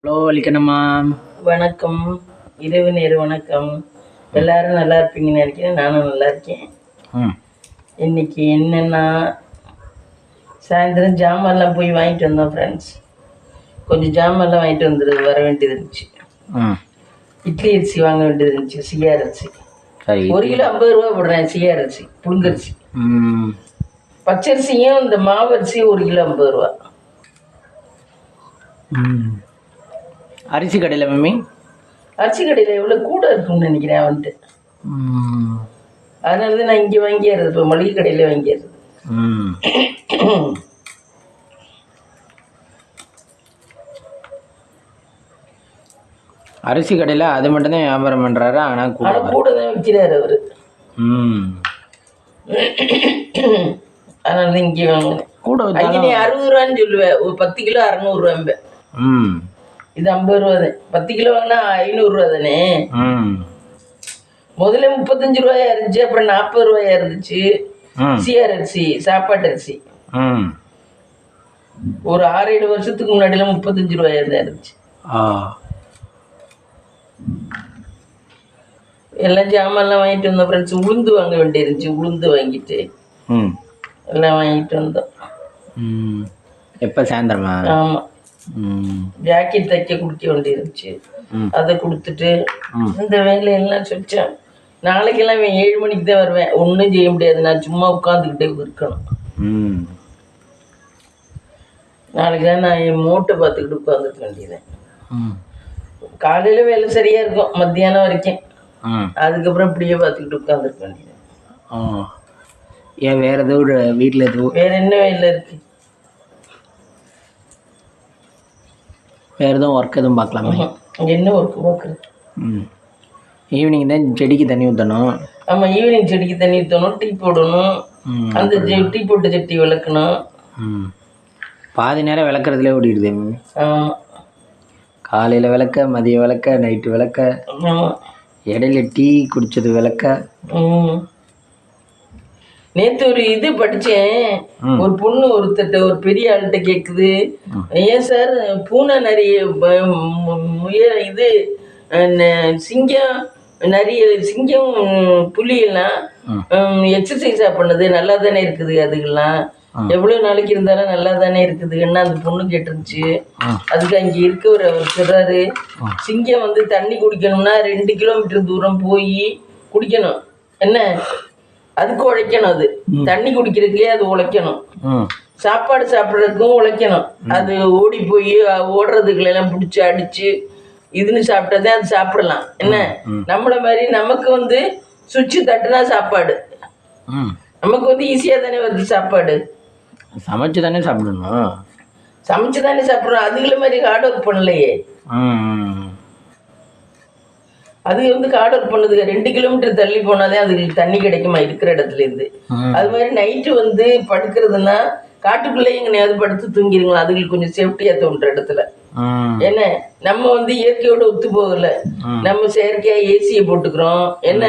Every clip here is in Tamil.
ஹலோ வலிக்கணுமா? வணக்கம், இரவு நேர வணக்கம். எல்லாரும் நல்லா இருப்பீங்கன்னு நினைக்கிறேன். நானும் நல்லா இருக்கேன். இன்னைக்கு என்னென்னா, சாயந்தரம் ஜாமான்லாம் போய் வாங்கிட்டு வந்தோம் ஃப்ரெண்ட்ஸ். கொஞ்சம் ஜாமான்லாம் வாங்கிட்டு வர வேண்டியது இருந்துச்சு. இட்லி அரிசி வாங்க வேண்டியது இருந்துச்சு, சிஆர் அரிசி. சரி, 1 கிலோ 50 ரூபா போடுறேன். சிஆர் அரிசி, புழுங்கரிசி. பச்சரிசியும் இந்த மாவரிசி 1 கிலோ 50 ரூபா. அரிசி கடையில் மம்மி, அரிசி கடையில் எவ்வளோ கூட இருக்கும்னு நினைக்கிறேன் வந்துட்டு. அதனால தான் நான் இங்கே வாங்கிடுறது, இப்போ மளிகை கடையில் வாங்கிடுறது. அரிசி கடையில் அது மட்டும்தான் வியாபாரம் பண்ணுறாரு. ஆனால் கூட தான் விற்கிறாரு அவர். அதனால தான் இங்கே வாங்கினேன். கூட நீ 60 ரூபான்னு சொல்லுவேன். ஒரு 10 கிலோ 600 ரூபாம்பேன். இது 50 ரூபா தான். 10 கிலோ வாங்கினா 500 ரூபா தானே. முதல்ல 35 ரூபாயா இருந்துச்சு, அப்புறம் 40 ரூபாயா இருந்துச்சு. சிஆர் அரிசி, சாப்பாட்டு அரிசி. ஒரு 6-7 வருஷத்துக்கு முன்னாடிலாம் 35 ரூபாயா தான் இருந்துச்சு. எல்லாம் ஜாமான்லாம் வாங்கிட்டு வந்தோம் ஃப்ரெண்ட்ஸ். உளுந்து வாங்க வேண்டிய இருந்துச்சு, உளுந்து வாங்கிட்டு எல்லாம் வாங்கிட்டு வந்தோம். எப்போ சாயந்தரமா? ஆமாம், ஜாக்கெட் தைக்க கொடுக்க வேண்டியிருந்துச்சு. அதை கொடுத்துட்டு இந்த வேலையெல்லாம் சொல்லிட்டேன். நாளைக்கெல்லாம் 7 மணிக்கு தான் வருவேன். ஒன்றும் செய்ய முடியாது, நான் சும்மா உட்காந்துக்கிட்டே இருக்கணும். நாளைக்கு தான் நான் என் மோட்டை பார்த்துக்கிட்டு உட்காந்துக்க வேண்டியதேன். காலையில் வேலை சரியாக இருக்கும் மத்தியானம் வரைக்கும். அதுக்கப்புறம் இப்படியே பார்த்துக்கிட்டு உட்காந்துருக்க வேண்டியது. ஏன் வேறு எதுவும் வீட்டில் எதுவும் வேறு என்ன வேலை இருக்குது? வேறு எதுவும் ஒர்க் எதுவும் பார்க்கலாமா? என்ன ஒர்க்கு பார்க்குறது? ஈவினிங் தான் செடிக்கு தண்ணி ஊற்றணும். ஆமாம், ஈவினிங் செடிக்கு தண்ணி ஊற்றணும், டீ போடணும். அந்த டீ போட்டு சட்டி விளக்கணும். பாதி நேரம் விளக்குறதுலே ஓடிடுது. ஆமாம், காலையில் விளக்க, மதியம் விளக்க, நைட்டு விளக்க, இடையில டீ குடித்தது விளக்க. நேற்று ஒரு இது படித்தேன். ஒரு பொண்ணு ஒரு பெரிய ஆள்கிட்ட கேட்குது, ஏன் சார் பூனை நிறைய இது சிங்கம் நிறைய சிங்கம் புலியெல்லாம் எக்ஸசைஸாக பண்ணுது, நல்லா தானே இருக்குது, அதுக்கெல்லாம் எவ்வளோ நாளைக்கு இருந்தாலும் நல்லா தானே இருக்குதுன்னு அந்த பொண்ணு கேட்டுருந்துச்சு. அதுக்கு அங்கே இருக்கவர் அவர் சொல்கிறாரு, சிங்கம் வந்து தண்ணி குடிக்கணும்னா 2 கிலோமீட்டர் தூரம் போய் குடிக்கணும். என்ன, அதுக்கு உழைக்கணும். அது தண்ணி குடிக்கிறதுக்கே அது உழைக்கணும். சாப்பாடு சாப்பிட்றதுக்கும் உழைக்கணும். அது ஓடி போய் ஓடுறதுக்குலாம் பிடிச்சி அடித்து இதுன்னு சாப்பிட்டதே அது சாப்பிடலாம். என்ன, நம்மளை மாதிரி நமக்கு வந்து சுவிட்சு தட்டுனா சாப்பாடு நமக்கு வந்து ஈஸியாக தானே வருது. சாப்பாடு சமைச்சு தானே சாப்பிடணும். சமைச்சு தானே சாப்பிட்றோம். அதுகளை மாதிரி ஹார்ட் ஒர்க் பண்ணலையே. அது வந்து ஹார்ட் ஒர்க் பண்ணுதுங்க. 2 கிலோமீட்டர் தள்ளி போனாதே அதுக்கு தண்ணி கிடைக்குமா இருக்கிற இடத்துல இருந்து. அது மாதிரி நைட்டு வந்து படுக்கிறதுனா காட்டுக்குள்ளே எங்கனையாவது படுத்து தூங்கிடுங்களா, அதுங்களுக்கு கொஞ்சம் சேஃப்டியாக தோன்ற இடத்துல. என்ன, நம்ம வந்து இயற்கையோட ஒத்து போகல. நம்ம செயற்கையா ஏசியை போட்டுக்கிறோம். என்ன,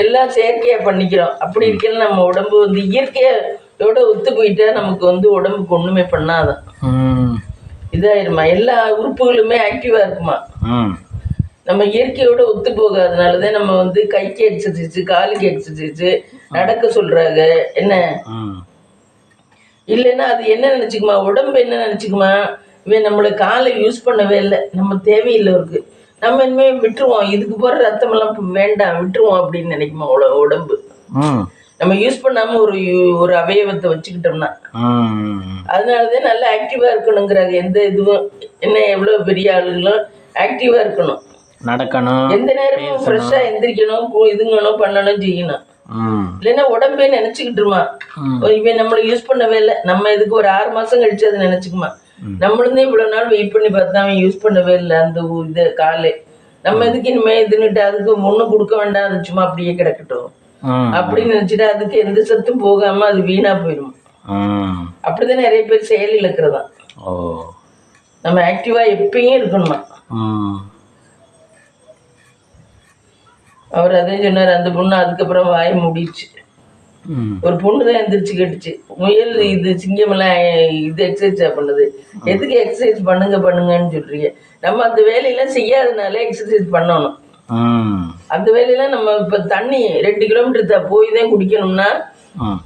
எல்லாம் செயற்கையா பண்ணிக்கிறோம். அப்படி இருக்கல நம்ம உடம்பு வந்து இயற்கையோட ஒத்து போயிட்டா நமக்கு வந்து உடம்புக்கு ஒண்ணுமே பண்ணாதான் இதாயிருமா. எல்லா உறுப்புகளுமே ஆக்டிவா இருக்குமா. நம்ம இயற்கையோட ஒத்து போகாதனாலதான் நம்ம வந்து கைக்கு எக்ஸசைஸ், காலுக்கு எக்ஸசைஸ் நடக்க சொல்றாங்க. என்ன, இல்லைன்னா அது என்ன நினைச்சுக்குமா, உடம்பு என்ன நினைச்சுக்குமா, இவன் நம்மளை காலை யூஸ் பண்ணவே இல்லை, நம்ம தேவையில்லை இருக்கு, நம்ம இனிமே விட்டுருவோம், இதுக்கு போற ரத்தமெல்லாம் வேண்டாம் விட்டுருவோம் அப்படின்னு நினைக்குமா உடம்பு. நம்ம யூஸ் பண்ணாம ஒரு அவயவத்தை வச்சுக்கிட்டோம்னா. அதனாலதான் நல்லா ஆக்டிவா இருக்கணுங்கிறாங்க. எந்த இதுவும் என்ன, எவ்வளவு பெரிய ஆளுங்களும் ஆக்டிவா இருக்கணும், நடக்கணும், எந்த நேரமும் ஃப்ரெஷ்ஷா எந்திரிக்கணும், இதுங்கணும், பண்ணணும், செய்யணும். இல்லைன்னா உடம்பே நினைச்சுக்கிட்டுருமா, இவன் நம்மளை யூஸ் பண்ணவே இல்லை, நம்ம இதுக்கு ஒரு 6 மாசம் கழிச்சு அதை நினைச்சுக்குமா. நம்மளுந்தே இவ்வளவு நாள் வெயிட் பண்ணி பார்த்தா அவன் யூஸ் பண்ணவே இல்லை அந்த இது காலை, நம்ம இதுக்கு இனிமே இதுன்னுட்டு அதுக்கு ஒண்ணும் கொடுக்க வேண்டாம், அது சும்மா அப்படியே கிடக்கட்டும் அப்படின்னு நினைச்சிட்டு அதுக்கு எந்த சத்தும் போகாம அது வீணா போயிடும். அப்படிதான் நிறைய பேர் செயல் இழக்கிறதா. நம்ம ஆக்டிவா எப்பயும் இருக்கணுமா. அவர் அதே சொன்னார். அந்த பொண்ணு அதுக்கப்புறம் வாய் மூடிடுச்சு. ம் ஒரு பொண்ணு தான் எந்திரிச்சு கேட்டுச்சு, முயல் இது சிங்கமெல்லாம் இது எக்ஸசைஸ் பண்ணுது, எதுக்கு எக்ஸசைஸ் பண்ணுங்க பண்ணுங்கன்னு சொல்றீங்க? நம்ம அந்த வேலையெல்லாம் செய்யாதனால எக்ஸசைஸ் பண்ணணும். ம் அந்த வேலையெல்லாம் நம்ம இப்போ தண்ணி 2 கிலோமீட்டர் போய் தான் குடிக்கணும்னா ம்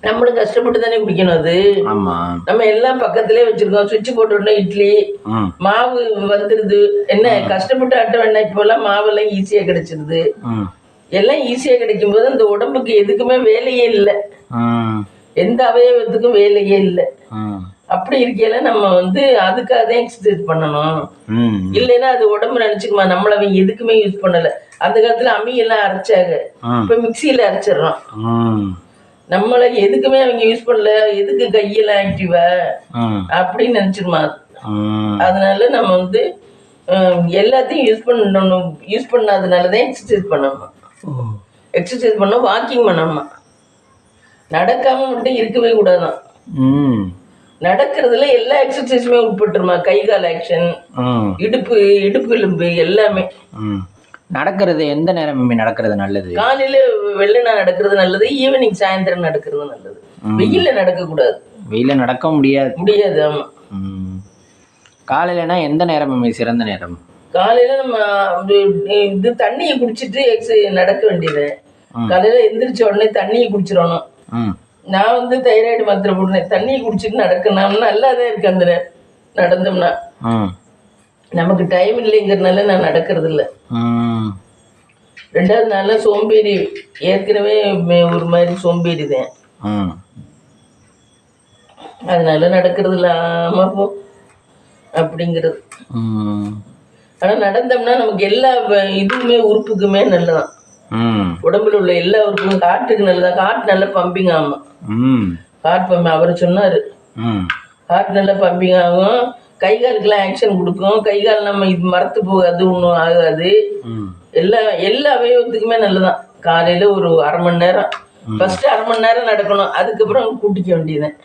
நம்மளும் கஷ்டப்பட்டு தானே குடிக்கணும். அது ஆமாம். நம்ம எல்லாம் பக்கத்திலே வச்சிருக்கோம். சுவிட்ச் போட்டு உடனே இட்லி ம் மாவு வந்துடுது. என்ன கஷ்டப்பட்டு ஆட்ட வேண்டாம். இப்போல்லாம் மாவெல்லாம் ஈஸியா கிடைச்சிருது. ம் எல்லாம் ஈஸியா கிடைக்கும் போது அந்த உடம்புக்கு எதுக்குமே வேலையே இல்லை. ம் எந்த அவயவத்துக்கும் வேலையே இல்லை. ம் அப்படி இருக்கையில நம்ம வந்து அதுக்காக தான் எக்ஸசைஸ் பண்ணணும். ம் இல்லைன்னா அது உடம்பு நினைச்சுக்குமா, நம்மள அவங்க எதுக்குமே யூஸ் பண்ணல. அந்த காலத்துல அம்மியெல்லாம் அரைச்சாங்க, இப்ப மிக்சியில அரைச்சிடறோம். ம் நம்மள எதுக்குமே அவங்க யூஸ் பண்ணல, எதுக்கு கையெல்லாம் ஆக்டிவா அப்படின்னு நினைச்சிருமா. ம் அதனால நம்ம வந்து எல்லாத்தையும் யூஸ் பண்ணாதனாலதான் எக்ஸசைஸ் பண்ணணும். எக்ஸசைஸ் பண்ண வாக்கிங் பண்ணணுமா, நடக்காம மட்டும் இருக்கவே கூடாதான். ம் நடக்கிறதுல எல்லா எக்ஸசைஸுமே உட்பட்டுருமா. கை கால் ஆக்ஷன், ம் இடுப்பு எலும்பு எல்லாமே. ம் நடக்கிறது எந்த நேரம் நடக்கிறது நல்லது? காலையில வெள்ளனா நடக்கிறது நல்லது, ஈவினிங் சாயந்தரம் நடக்கிறது நல்லது. வெயில்ல நடக்க கூடாது. வெயில நடக்க முடியாது. ஆமா. காலையிலனா எந்த நேரம் சிறந்த நேரம்? காலையில நம்ம இது தண்ணியை குடிச்சிட்டு நடக்க வேண்டியது. காலையில எந்திரிச்ச உடனே தண்ணியை குடிச்சிடணும். நான் வந்து தைராய்டு மாத்திரை போடுறேன். தண்ணியை குடிச்சிட்டு நடக்கணும், நல்லாதான் இருக்கு. அந்த நடந்தோம்னா நமக்கு டைம் இல்லைங்கிறதுனால நான் நடக்கிறது இல்லை. 2வது நாள்ல சோம்பேறி, ஏற்கனவே ஒரு மாதிரி சோம்பேறி தான். அதனால நடக்கிறது இல்லாம போ அப்படிங்கிறது. ஆனா நடந்தோம்னா நமக்கு எல்லா இதுவுமே உறுப்புக்குமே நல்லதான். உடம்புல உள்ள எல்லா உறுப்புக்கும், காட்டுக்கு நல்லதான். காட்டு நல்ல பம்பிங் ஆகும். ஹார்ட் பம்பிங் அவர் சொன்னாரு. ஹார்ட் நல்ல பம்பிங் ஆகும், கை காலுக்கெல்லாம் ஆக்ஷன் கொடுக்கும். கை கால் நம்ம இது மரத்து போகாது, ஒன்றும் ஆகாது. எல்லா அவயவத்துக்குமே நல்லதான். காலையில ஒரு 1/2 மணி நேரம், ஃபர்ஸ்ட் 1/2 மணி நேரம் நடக்கணும். அதுக்கப்புறம் கூட்டிக்க வேண்டியதுதான்.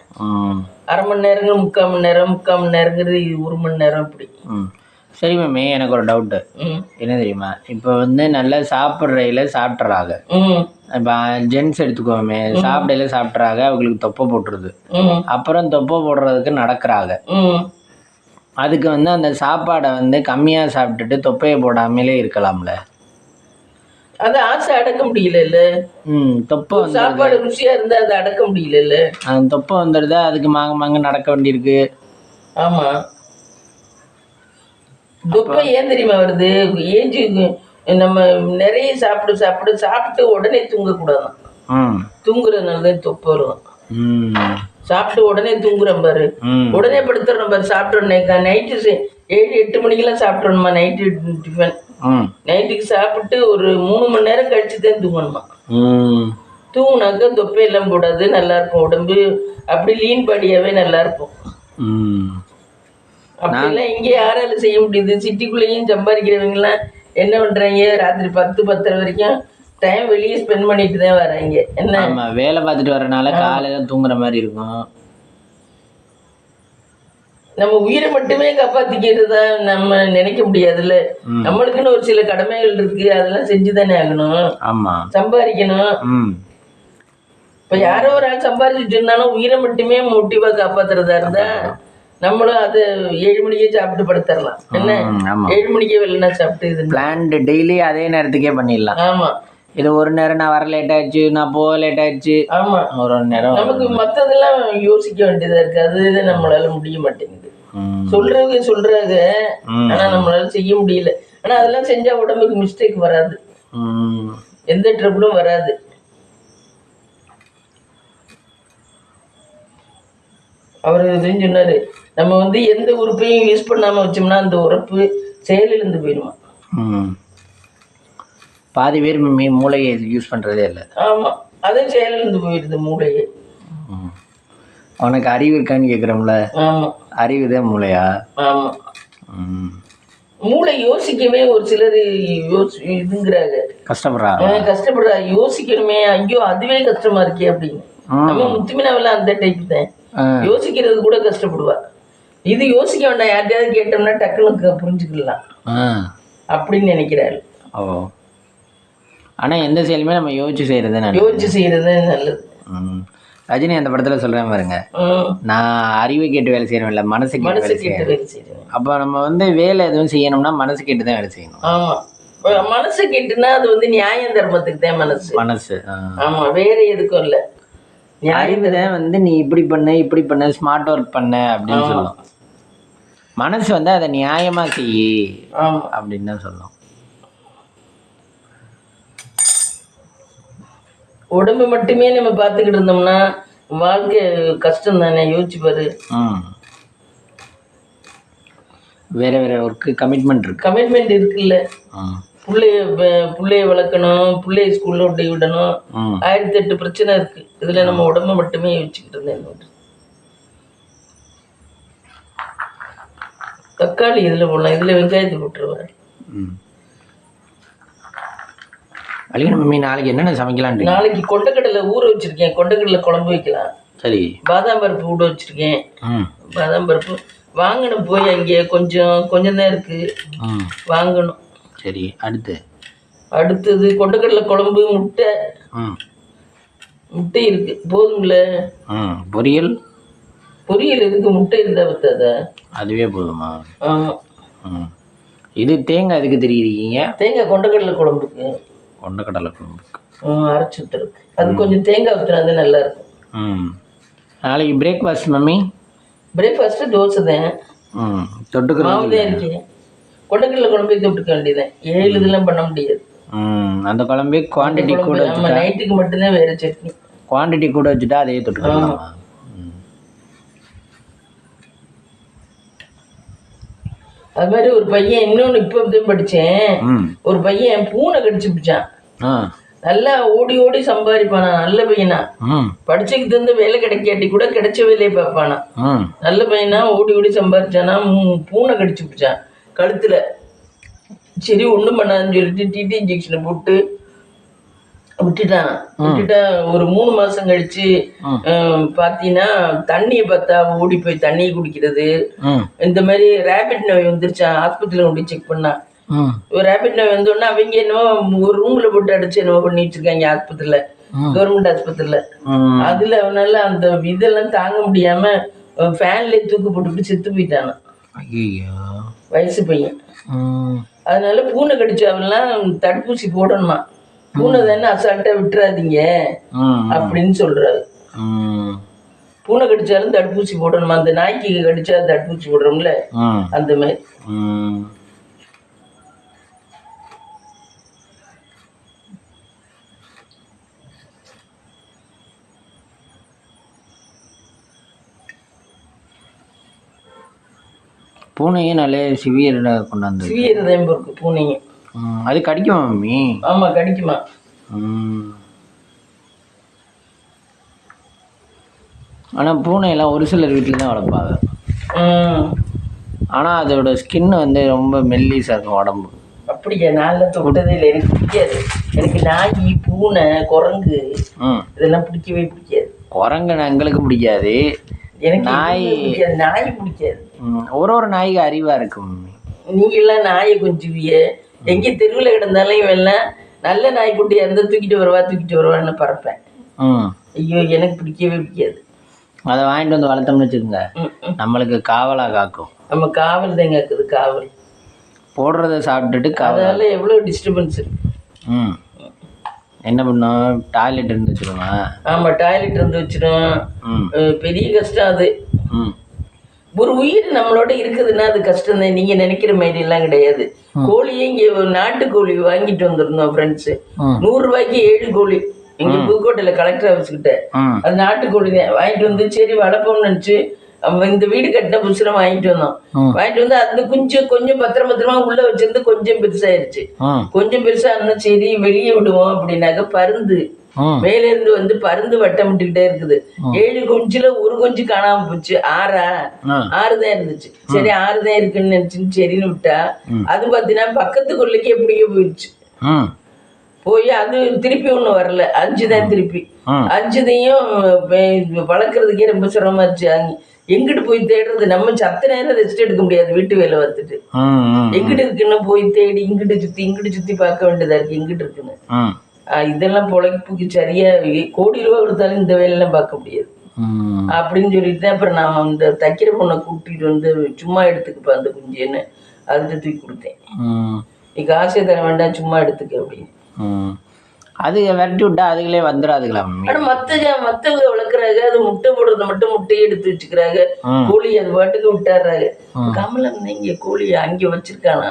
1/2 மணி நேரங்கிற 3/4 மணி நேரம், 3/4 மணி நேரங்கிறது 1 மணி நேரம் இப்படி. சரி மேமே, எனக்கு ஒரு டவுட்டு. என்ன தெரியுமா, இப்போ வந்து நல்லா சாப்பிட்றையில சாப்பிட்றாங்க. இப்போ ஜென்ஸ் எடுத்துக்கோமே, சாப்பிடையில சாப்பிட்றாங்க, அவங்களுக்கு தொப்பை போட்டுருது. அப்புறம் தொப்பை போடுறதுக்கு நடக்கிறாங்க. அதுக்கு வந்து அந்த சாப்பாடை வந்து கம்மியாக சாப்பிட்டுட்டு தொப்பையை போடாமலே இருக்கலாம்ல? அது ஆசை அடக்க முடியல. தொப்பை சாப்பாடு ருசியா இருந்தா அதை அடக்க முடியல. அந்த தொப்பை வந்துடுதா, அதுக்கு மாங்க நடக்க வேண்டியிருக்கு. ஆமா, தொப்பை ஏன் தெரியுமா வருது? ஏஜுக்கு நம்ம நிறைய சாப்பிட்டு உடனே தூங்கக்கூடாதான். தூங்குறதுனாலதான் தொப்பை வரும். சாப்பிட்டு உடனே தூங்குறோம் பாரு, உடனே படுத்துறோம் பாரு. சாப்பிட்டோன்னே நைட்டு 7-8 மணிக்கெல்லாம் சாப்பிட்றோம்மா. நைட்டு டிஃபன் நைட்டுக்கு சாப்பிட்டு ஒரு 3 மணி நேரம் கழிச்சு தான் தூங்கணுமா. தூங்குனாக்க தொப்பையெல்லாம் போடாது, நல்லா இருக்கும் உடம்பு. அப்படி லீன் பாடியாவே நல்லா இருக்கும். அப்படிலாம் இங்கே யாரால செய்ய முடியுது? சிட்டிக்குள்ளேயும் சம்பாதிக்கிறவங்கலாம் என்ன பண்றாங்க, ராத்திரி 10-10:30 வரைக்கும் டைம் வெளியே ஸ்பெண்ட் பண்ணிட்டு தான் வராங்க. என்ன வேலை பார்த்துட்டு வரனால காலையில தூங்குற மாதிரி இருக்கும். நம்ம உயிரை மட்டுமே காப்பாத்திக்கிறதா நம்ம நினைக்க முடியாதுல்ல. நம்மளுக்குன்னு ஒரு சில கடமைகள் இருக்கு, அதெல்லாம் செஞ்சுதானே ஆகணும். ஆமா, சம்பாதிக்கணும். இப்ப யாரோ ஒரு ஆள் சம்பாதிச்சுட்டு இருந்தாலும் உயிரை மட்டுமே மோட்டிவா காப்பாத்துறதா இருந்தா நம்மளும் அது 7 மணிக்கே சாப்பிட்டு படுத்துடலாம். என்ன 7 மணிக்கே வெள்ளனா சாப்பிட்டு இது பிளான்டு டெய்லி அதே நேரத்துக்கே பண்ணிடலாம். ஆமா, இது ஒரு நேரம் நான் வர லேட் ஆயிடுச்சு, நான் போக லேட் ஆயிடுச்சு. ஆமா, ஒரு நேரம் நமக்கு மற்றதெல்லாம் யோசிக்க வேண்டியதா இருக்கு. அது நம்மளால முடிய மாட்டேங்குது. சொல்றாங்க, ஆனா நம்மளால செய்ய முடியல. ஆனா அதெல்லாம் செஞ்சா உடம்புக்கு மிஸ்டேக் வராது, எந்த ட்ரபிளும் வராது. அவரு இதுன்னு சொன்னாரு, நம்ம வந்து எந்த உறுப்பையும் யூஸ் பண்ணாம வச்சோம்னா அந்த உறுப்பு செயலிழந்து போயிடுமா. பாதி பேர் மூளையை யூஸ் பண்றதே இல்லை. ஆமா, அதே செயலிழந்து போயிடுது மூளையே. உனக்கு அறிவு இருக்கான்னு கேட்குறோம்ல. ஆமா, அறிவுதான் மூளையா? ஆமா, மூளை யோசிக்கவே ஒரு சிலர் இதுங்கிறாங்க, கஷ்டப்படுறாங்க. யோசிக்கணுமே, ஐயோ அதுவே கஷ்டமா இருக்கே அப்படின்னு. நம்ம முத்துமினாவெல்லாம் அந்த டைப் தான், யோசிக்கிறது கூட கஷ்டப்படுவா. இது யோசிக்க வேண்டாம், யார்கிட்டயாவது கேட்டோம்னா டக்குனு புரிஞ்சுக்கலாம் அப்படின்னு நினைக்கிறாரு. ஆனால் எந்த செயலுமே நம்ம யோசிச்சு செய்கிறது நல்லது. யோசிச்சு செய்கிறது நல்லது. ரஜினி அந்த படத்தில் சொல்கிறேன் பாருங்க, நான் அறிவை கேட்டு வேலை செய்யணும் இல்லை மனசு கேட்டு வேலை செய்யணும். அப்போ நம்ம வந்து வேலை எதுவும் செய்யணும்னா மனசு கேட்டு தான் வேலை செய்யணும். ஆமாம், மனசு கேட்டுனா அது வந்து நியாய தர்மத்துக்கு தான் மனசு. ஆமாம், வேற எதுக்கும் இல்லை. அறிவு தான் வந்து நீ இப்படி பண்ண ஸ்மார்ட் ஒர்க் பண்ண அப்படின்னு சொல்லணும். மனசு வந்து அதை நியாயமா செய்யி அப்படின்னு தான் சொல்லணும். உடம்பு மட்டுமே நம்ம பார்த்துக்கிட்டு இருந்தோம்னா வாழ்க்கை கஷ்டம் தானே. யோசிச்சு பாரு. வேற வேற ஒர்க்கு கமிட்மெண்ட் இருக்குல்ல. பிள்ளைய வளர்க்கணும், பிள்ளைய ஸ்கூல்ல விடணும், 1008 பிரச்சனை இருக்கு. இதுல நம்ம உடம்பு மட்டுமே யோசிச்சுக்கிட்டு இருந்தேன். தக்காளி இதுல போடலாம், இதுல வெங்காயத்தை போட்டுருவேன். மம்மி நாளைக்கு என்னென்ன சமைக்கலாம்? நாளைக்கு கொண்டக்கடலை ஊற வச்சிருக்கேன், கொண்டக்கடலை குழம்பு வைக்கலாம். சரி. பாதாம் பருப்பு ஊற வச்சிருக்கேன். பாதாம் பருப்பு வாங்கணும், போய் அங்கே கொஞ்சம் தான் இருக்கு, வாங்கணும். சரி. அடுத்தது கொண்டக்கடலை குழம்பு, முட்டை இருக்கு, போதும்ல. பொரியல் இருக்கு, முட்டை இருந்தா பத்தாத? அதுவே போதுமா? இது தேங்காய் எதுக்கு தெரியுறீங்க? தேங்காய் கொண்டக்கடலை குழம்புக்கு. அரைச்சி ஊத்துருக்கு. அது கொஞ்சம் தேங்காய் ஊத்துறது நல்லா இருக்கும். நாளைக்கு பிரேக்ஃபாஸ்ட் மம்மி? பிரேக்ஃபாஸ்ட் தோசை தான். மாவு தான் இருக்கேன். கொண்டக்கடலை குழம்பு தொட்டுக்க வேண்டியதான். 7 இதெல்லாம் பண்ண முடியாது. அந்த குழம்பு குவான்டிட்டி கூட வச்சுட்டா, நைட்டுக்கு மட்டும்தான் வேற சட்னி. குவான்டிட்டி கூட வச்சுட்டா அதே தொட்டுக்கலாம். அது மாதிரி ஒரு பையன், இன்னொன்று இப்போ படித்தேன், ஒரு பையன் பூனை கடிச்சு பிடிச்சான். நல்லா ஓடி ஓடி சம்பாதிப்பானா, நல்ல பையனா, படிச்சுக்கிட்டு இருந்து வேலை கிடைக்காட்டி கூட கிடைச்ச வேலையை பார்ப்பானா, நல்ல பையனா, ஓடி ஓடி சம்பாதிச்சானா. பூனை கடிச்சு பிடிச்சான் கழுத்துல. சரி ஒன்றும் பண்ணாதுன்னு சொல்லிட்டு டிடி இன்ஜெக்ஷனை போட்டு விட்டுட்டா. ஒரு 3 மாசம் கழிச்சு பாத்தீங்கன்னா தண்ணியை பார்த்தா ஓடி போய் தண்ணியை குடிக்கிறது. இந்த மாதிரி ரேபிட் நோய் வந்துருச்சான். ஆஸ்பத்திரியில கொண்டு செக் பண்ணா, ஒரு ரேபிட் நோய் வந்தோடனே அவங்க என்னவோ ஒரு ரூம்ல போட்டு அடிச்சு என்னவோ பண்ணி வச்சிருக்காங்க ஆஸ்பத்திரியில, கவர்மெண்ட் ஆஸ்பத்திரியில. அதுல அவனால அந்த இதெல்லாம் தாங்க முடியாம ஃபேன்லயே தூக்கு போட்டுக்கிட்டு செத்து போயிட்டானா, வயசு பையன். அதனால பூனை கடிச்சவெல்லாம் தடுப்பூசி போடணுமா. பூனை தானே, அசால்ட்டா விட்டுறாதீங்க அப்படின்னு சொல்றாரு. பூனை கடிச்சாலும் தடுப்பூசி போடணுமா. அந்த நாய்க்கு கடிச்சா தடுப்பூசி போடுறோம்ல, அந்த மாதிரி. பூனையும் நல்ல சிவியர் கொண்டாந்து சிவியர் தான் இருக்கு பூனையும். அது கடிக்குமா மம்மி? ஆமா கடிக்குமா. ஆனால் பூனையெல்லாம் ஒரு சிலர் வீட்டில் தான் வளர்ப்பாங்க. ஆனால் அதோட ஸ்கின் வந்து ரொம்ப மெல்லிஸாக இருக்கும் உடம்பு. அப்படியா? நான் தொட்டதே இல்லை, எனக்கு பிடிக்காது. எனக்கு நாய், பூனை, குரங்கு இதெல்லாம் பிடிக்கவே பிடிக்காது. குரங்கு எங்களுக்கு பிடிக்காது, எனக்கு நாய் பிடிக்காது. ஒரு நாய்க்கு அறிவா இருக்கும். நீங்க எல்லாம் நாயை கொஞ்சுவிய, எங்க தெருவில் கிடந்தாலும் இவெல்லாம் நல்ல நாய்க்குட்டியா இருந்தா தூக்கிட்டு வருவான்னு பறப்பேன். ஐயோ எனக்கு பிடிக்கவே பிடிக்காது. அதை வாங்கிட்டு வந்து வளர்த்தோம்னு வச்சுக்கோங்க, நம்மளுக்கு காவலா காக்கும். நம்ம காவல் தான் காக்குது. காவல் போடுறத சாப்பிட்டுட்டு அதனால எவ்வளோ டிஸ்டர்பன்ஸ் இருக்கு. என்ன பண்ணோம், டாய்லெட் இருந்து வச்சிருமா? ஆமாம், டாய்லெட் இருந்து வச்சிடும். பெரிய கஷ்டம் அது. ஒரு உயிர் நம்மளோட இருக்குதுன்னா அது கஷ்டம் தான். நீங்கள் நினைக்கிற மாதிரிலாம் கிடையாது. கோழியே இங்கே நாட்டுக்கோழி வாங்கிட்டு வந்துருந்தோம் ஃப்ரெண்ட்ஸு, 100 ரூபாய்க்கு 7 கோழி. இங்கே புதுக்கோட்டையில் கலெக்டர் ஆஃபீஸ்கிட்ட. அது நாட்டுக்கோழி தான் வாங்கிட்டு வந்து சரி வளர்ப்போம்னு நினச்சி இந்த வீடு கட்டின புதுசுல வாங்கிட்டு வந்தோம். வாங்கிட்டு வந்து அந்த கொஞ்சம் பத்திரமா உள்ள வச்சிருந்து கொஞ்சம் பெருசாயிருச்சு. கொஞ்சம் பெருசா இருந்தா சரி வெளியே விடுவோம் அப்படின்னாக்க பருந்து மேல இருந்து வந்து பருந்து வட்டமிட்டுக்கிட்டே இருக்குது. 7 குஞ்சுல ஒரு குஞ்சு காணாம போச்சு. 6 தான் இருந்துச்சு. சரி 6 தான் இருக்குன்னு நினைச்சுன்னு சரின்னு விட்டா, அது பாத்தீங்கன்னா பக்கத்து கொள்ளைக்கு எப்படியோ போயிடுச்சு. போய் அது திருப்பி ஒண்ணு வரல, 5 தான் திருப்பி. 5தையும் வளர்க்கறதுக்கே ரொம்ப சிரமமா இருந்துச்சு. எங்கிட்டு போய் தேடுறது? நம்ம சத்த நேரம் ரெஸ்ட் எடுக்க முடியாது வீட்டு வேலை பார்த்துட்டு. எங்கிட்டு இருக்குன்னு போய் தேடி இங்கிட்டு சுத்தி பார்க்க வேண்டியதா இருக்கு எங்கிட்டு இருக்குன்னு. இதெல்லாம் பொழைப்புக்கு சரியா கோடி ரூபா கொடுத்தாலும் இந்த வேலையெல்லாம் பார்க்க முடியாது அப்படின்னு சொல்லிட்டு தான் அப்புறம் நான் அந்த தைக்கிற பொண்ணை கூட்டிட்டு வந்து சும்மா எடுத்துக்குப்பா அந்த குஞ்சுன்னு அதுக்கு தூக்கி கொடுத்தேன். நீ காசே தர வேண்டாம் சும்மா எடுத்துக்க அப்படின்னு. அது விரட்டி விட்டா அதுகளே வந்துடாதுங்களா? ஆனா மத்தவங்க வளர்க்குறாங்க, அது முட்டை போடுறத மட்டும் முட்டையை எடுத்து வச்சுக்கிறாங்க, கோழி அது பாட்டுக்கு விட்டாடுறாங்க. கமலம் இங்க கோழி அங்க வச்சிருக்கானா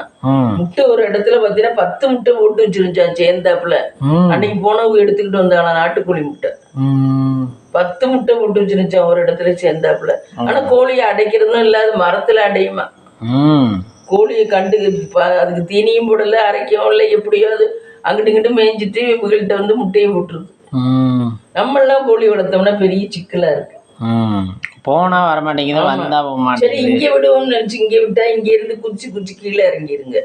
முட்டை ஒரு இடத்துல பாத்தீங்கன்னா 10 முட்டை போட்டு வச்சிருந்துச்சான் சேர்ந்தாப்புல. அன்னைக்கு போனவங்க எடுத்துக்கிட்டு வந்தாங்களா நாட்டுக்கோழி முட்டை 10 முட்டை போட்டு வச்சிருந்துச்சான் ஒரு இடத்துல சேர்ந்தாப்புல. ஆனா கோழியை அடைக்கிறதும் இல்லாத மரத்துல அடையுமா? கோழியை கண்டு அதுக்கு தீனியும் போடல அரைக்கவும் இல்லை, எப்படியோ அது அங்கிட்டு இங்கிட்டு மேய்ஞ்சிட்டு இவங்கள்ட்ட வந்து முட்டையை போட்டுருது. நம்மளாம் கோழி வளர்த்தோம்னா பெரிய சிக்கலா இருக்கு. போனா வரமாட்டேங்குது, வந்தா போக மாட்டேங்குது. சரி இங்க விடுவோம்னு நினைச்சு இங்க விட்டா இங்க இருந்து குச்சி கீழே இறங்கிருங்க.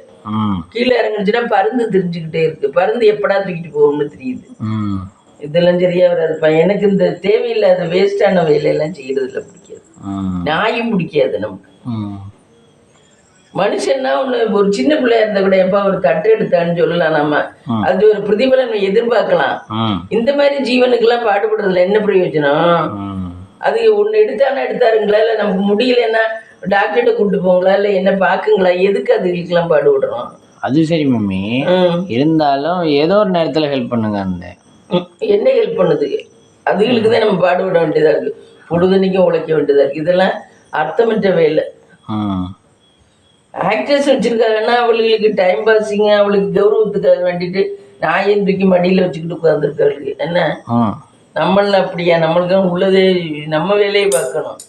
கீழே இறங்குச்சுன்னா பருந்து தெரிஞ்சுக்கிட்டே இருக்கு. பருந்து எப்படா தூக்கிட்டு போகும்னு தெரியுது. இதெல்லாம் சரியா வராதுப்பா. எனக்கு இந்த தேவையில்லாத வேஸ்டான வேலையெல்லாம் செய்யறதுல பிடிக்காது, நாயும் பிடிக்காது நமக்கு. மனுஷன்னா ஒண்ணு ஒரு சின்ன பிள்ளையா இருந்தா கூட எப்ப ஒரு கட்டு எடுத்தான்னு சொல்லலாம். நம்ம அது ஒரு பிரதிபலன் எதிர்பார்க்கலாம். இந்த மாதிரி ஜீவனுக்கு எல்லாம் பாடுபடுறதுல என்ன பிரயோஜனம்? அது ஒண்ணு எடுத்தாருங்களா, இல்ல நமக்கு முடியலன்னா டாக்டர்கிட்ட கூப்பிட்டு போங்களா, இல்ல என்ன பாக்குங்களா? எதுக்கு அதுகளுக்கு எல்லாம் பாடுபடுறோம்? அது சரி மம்மி, இருந்தாலும் ஏதோ ஒரு நேரத்துல ஹெல்ப் பண்ணுங்க. அந்த என்ன ஹெல்ப் பண்ணுது? அதுகளுக்கு தான் நம்ம பாடுபட வேண்டியதா இருக்கு, பொழுதுனைக்கும் உழைக்க வேண்டியதா இருக்கு. இதெல்லாம் அர்த்தமற்ற வேலை. ஆக்டர்ஸ் வச்சிருக்காங்கன்னா அவளுக்கு டைம் பாஸிங்க, அவளுக்கு கௌரவத்துக்காக வேண்டிட்டு நாயை தூக்கி மடியில வச்சுக்கிட்டு உட்காந்துருக்காளுக்கு. என்ன நம்மள அப்படியா? நம்மளுக்கு உள்ளதே நம்ம வேலையை பார்க்கணும்.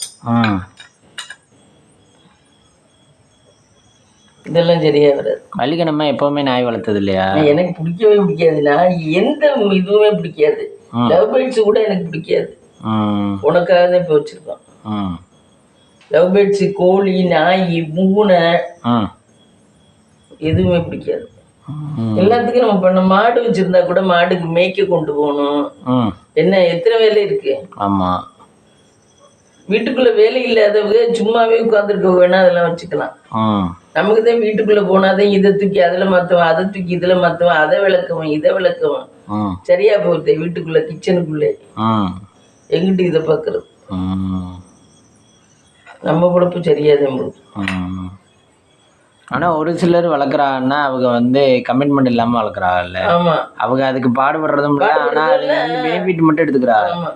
இதெல்லாம் சரியா வராது. மல்லிகை எப்பவுமே நாய் வளர்த்தது இல்லையா? எனக்கு பிடிக்கவே பிடிக்காது. நான் எந்த இதுவுமே பிடிக்காது. லவ் பேர்ட்ஸ் கூட எனக்கு பிடிக்காது. உனக்காக தான் இப்ப வச்சிருக்கோம். லவ் பேர்ட்ஸ், கோழி, நாய், பூனை எதுவுமே பிடிக்காது. எல்லாத்துக்கும் நம்ம பண்ண மாடு வச்சிருந்தா கூட மாடுக்கு மேய்க்க கொண்டு போகணும். என்ன எத்தனை வேலை இருக்கு? ஆமா, வீட்டுக்குள்ள வேலை இல்லாதவங்க சும்மாவே உட்காந்துருக்க வேணா அதெல்லாம் வச்சுக்கலாம். நமக்கு தான் வீட்டுக்குள்ள போனாதான் இதை தூக்கி அதுல மாத்துவேன், அதை தூக்கி இதுல மாத்துவேன், அதை விளக்குவேன், இதை விளக்குவேன். சரியா போகுது வீட்டுக்குள்ள கிச்சனுக்குள்ளே. எங்கிட்டு இதை பாக்குறது? நம்ம பொழப்பு சரியாதே முழுக்க. ஆனா ஒரு சிலர் வளர்க்குறாங்கன்னா அவங்க கமிட்மெண்ட் இல்லாம வளர்க்குறாங்கல்ல. ஆமா, அவங்க அதுக்கு பாடுபடுறதும் இல்லை. ஆனா பெனிஃபிட் மட்டும் எடுத்துக்கிறாங்க.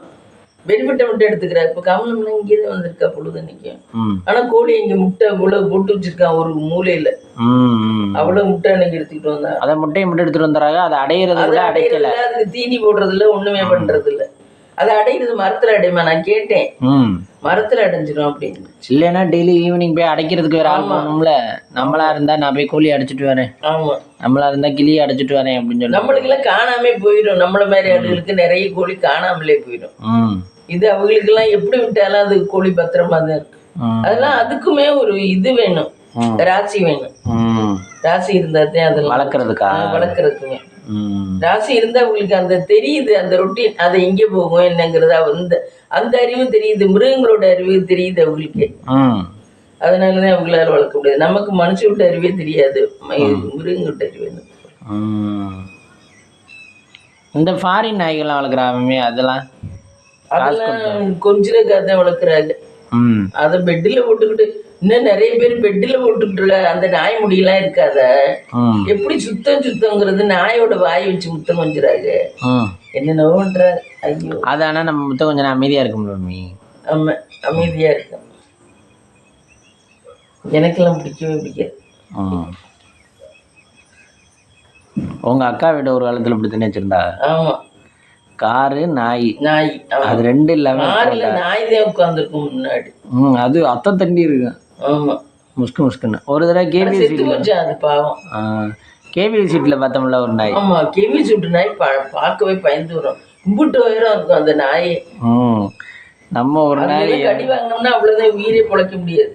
பெனிஃபிட்டை மட்டும் எடுத்துக்கிறாரு. இப்ப கமலம் இங்கேதான் வந்திருக்கா பொழுதுனைக்கும். ஆனா கோழி இங்க முட்டை இவ்வளவு போட்டு வச்சிருக்கான் ஒரு மூலையில. அவ்வளவு முட்டை அன்னைக்கு எடுத்துக்கிட்டு வந்தா. அதை முட்டையை மட்டும் எடுத்துட்டு வந்துறாங்க. அதை அடையிறது அடைக்கல, அதுக்கு தீனி போடுறது இல்ல, ஒண்ணுமே பண்றது இல்ல. அதை அடையிறது மரத்துல அடையுமா? நான் கேட்டேன், மரத்துல அடைஞ்சிடும் அப்படின்னு. இல்லைன்னா டெய்லி ஈவினிங் போய் அடைக்கிறதுக்கு வேற ஆள் போகணும்ல. நம்மளா இருந்தா நான் போய் கோழி அடைச்சிட்டு வரேன், ஆமா, நம்மளா இருந்தா கிளி அடைச்சிட்டு வரேன் அப்படின்னு சொல்லி நம்மளுக்கு எல்லாம் காணாமே போயிடும். நம்மள மாதிரி ஆளுகளுக்கு நிறைய கோழி காணாமலே போயிடும். இது அவங்களுக்கு எல்லாம் எப்படி விட்டாலும் அது கோழி பத்திரமா தான் இருக்கு. அதெல்லாம் அதுக்குமே ஒரு இது வேணும், ராசி வேணும். ராசி இருந்தா தான் அதெல்லாம் வளர்க்கறதுக்குமே ராசி இருந்தா அவங்களுக்கு அந்த தெரியுது, அந்த ரொட்டீன் அதை எங்கே போகும் என்னங்கிறது அந்த அறிவு தெரியுது. மிருகங்களோட அறிவு தெரியுது அவங்களுக்கு. அதனாலதான் அவங்களால வளர்க்க முடியாது. நமக்கு மனுஷ விட்ட அறிவே தெரியாது, மிருகங்கிட்ட அறிவு. இந்த ஃபாரின் நாய்கள்லாம் வளர்க்குறாங்க, அதெல்லாம் கொஞ்ச கதை வளர்க்குறாங்க. அத பெட்டில போட்டுக்கிட்டு இன்னும் நிறைய பேர் பெட்டில போட்டுக்கிட்டு இருக்க. அந்த நாய் முடியெல்லாம் இருக்காத, எப்படி சுத்தங்கிறது நாயோட வாய் வச்சு முத்தம் கொஞ்சிறாங்க, என்னென்னவோ பண்றாங்க. ஐயோ, அதானா நம்ம முத்தம் கொஞ்சம் அமைதியா இருக்கும். ஆமா, அமைதியா இருக்கும். எனக்கெல்லாம் பிடிக்கவே பிடிக்காது. உங்க அக்கா வீட்டு ஒரு காலத்துல இப்படித்தானே வச்சிருந்தா? ஆமா, காரு நாய் அது ரெண்டு இல்லாம நாய் தான் உட்காந்துருக்கும் முன்னாடி. அது அத்தை தண்டி இருக்கு. ஆமா, முஸ்கு முஸ்குன்னு ஒரு தடவை கேபி அது பாவம். கேபிஎல் சீட்ல பார்த்தோம்ல ஒரு நாய். ஆமா, கேபிஎல் சீட்டு நாய் பார்க்கவே பயந்து வரும். கும்பிட்டு உயரம் இருக்கும் அந்த நாய். நம்ம ஒரு நாய் கடி வாங்கினோம்னா அவ்வளவுதான், உயிரே பொழைக்க முடியாது.